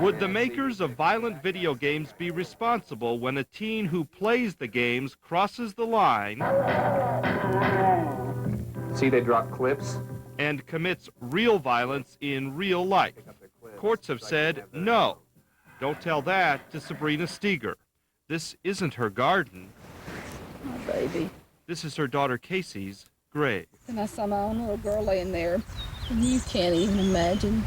Would the makers of violent video games be responsible when a teen who plays the games crosses the line See, they drop clips and commits real violence in real life? Courts have said no. Don't tell that to Sabrina Steger. This isn't her garden. My baby. This is her daughter Casey's grave. And I saw my own little girl laying there. And you can't even imagine.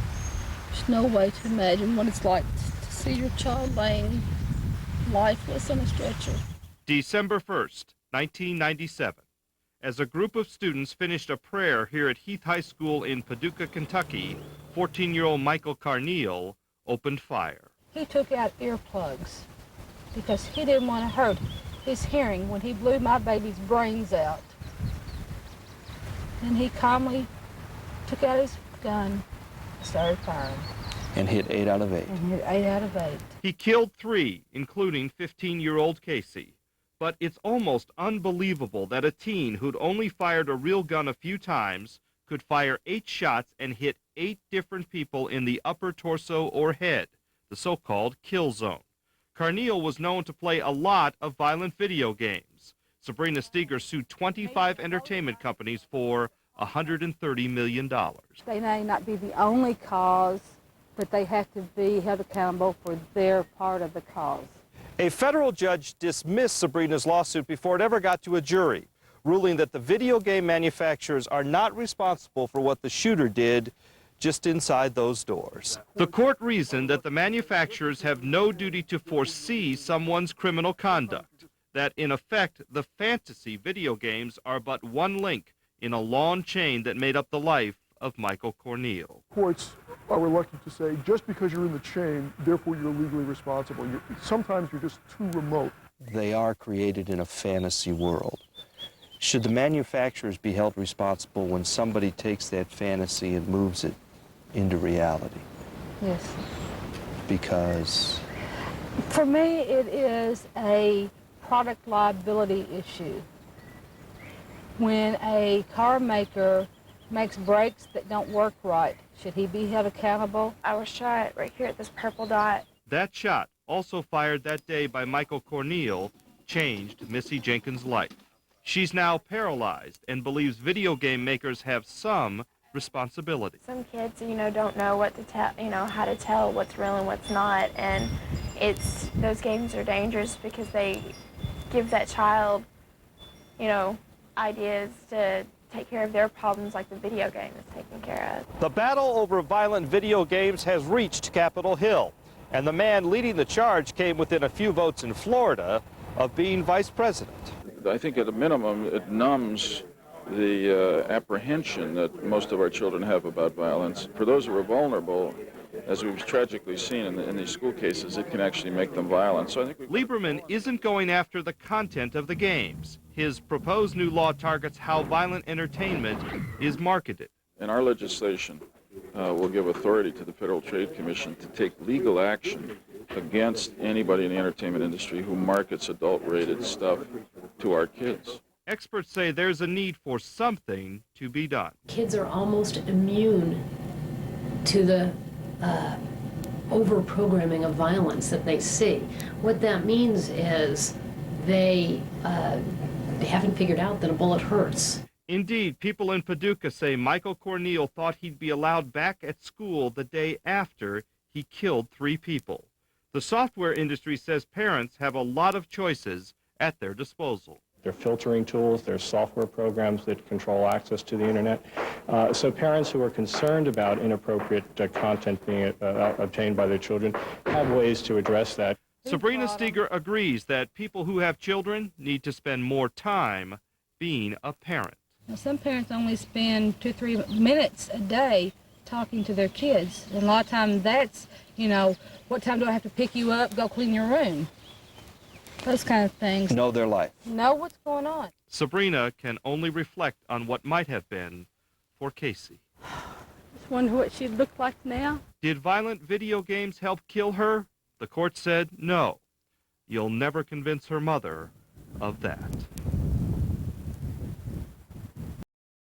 There's no way to imagine what it's like to see your child laying lifeless on a stretcher. December 1st, 1997. As a group of students finished a prayer here at Heath High School in Paducah, Kentucky, 14-year-old Michael Carneal opened fire. He took out earplugs because he didn't want to hurt his hearing when he blew my baby's brains out. And he calmly took out his gun and started firing. And hit 8 out of 8. And hit 8 out of 8. He killed 3, including 15-year-old Casey. But it's almost unbelievable that a teen who'd only fired a real gun a few times could fire 8 shots and hit 8 different people in the upper torso or head, the so-called kill zone. Carneal was known to play a lot of violent video games. Sabrina Steger sued 25 entertainment companies for $130 million. They may not be the only cause, but they have to be held accountable for their part of the cause. A federal judge dismissed Sabrina's lawsuit before it ever got to a jury, ruling that the video game manufacturers are not responsible for what the shooter did just inside those doors. The court reasoned that the manufacturers have no duty to foresee someone's criminal conduct, that in effect the fantasy video games are but one link in a long chain that made up the life of Michael Carneal. Courts are reluctant to say just because you're in the chain, therefore you're legally responsible. Sometimes you're just too remote. They are created in a fantasy world. Should the manufacturers be held responsible when somebody takes that fantasy and moves it into reality? Yes. Because? For me, it is a product liability issue. When a car maker makes brakes that don't work right, should he be held accountable? I was shot right here at this purple dot. That shot, also fired that day by Michael Carneal, changed Missy Jenkins' life. She's now paralyzed and believes video game makers have some responsibility. Some kids, don't know what to tell, how to tell what's real and what's not, and those games are dangerous because they give that child, ideas to take care of their problems like the video game is taken care of. The battle over violent video games has reached Capitol Hill, and the man leading the charge came within a few votes in Florida of being vice president. I think at a minimum it numbs the apprehension that most of our children have about violence. For those who are vulnerable, as we've tragically seen in these school cases, it can actually make them violent. So I think Lieberman isn't going after the content of the games. His proposed new law targets how violent entertainment is marketed. in our legislation will give authority to the Federal Trade Commission to take legal action against anybody in the entertainment industry who markets adult-rated stuff to our kids. Experts say there's a need for something to be done. Kids are almost immune to the over-programming of violence that they see. What that means is they haven't figured out that a bullet hurts. Indeed, people in Paducah say Michael Carneal thought he'd be allowed back at school the day after he killed 3 people. The software industry says parents have a lot of choices at their disposal. There are filtering tools, there's software programs that control access to the internet. So parents who are concerned about inappropriate content being obtained by their children have ways to address that. Sabrina Steger agrees that people who have children need to spend more time being a parent. Now, some parents only spend 2 or 3 minutes a day talking to their kids. And a lot of times that's, you know, what time do I have to pick you up, go clean your room? Those kind of things. Know their life. Know what's going on. Sabrina can only reflect on what might have been for Casey. Just wonder what she'd look like now. Did violent video games help kill her? The court said no. You'll never convince her mother of that.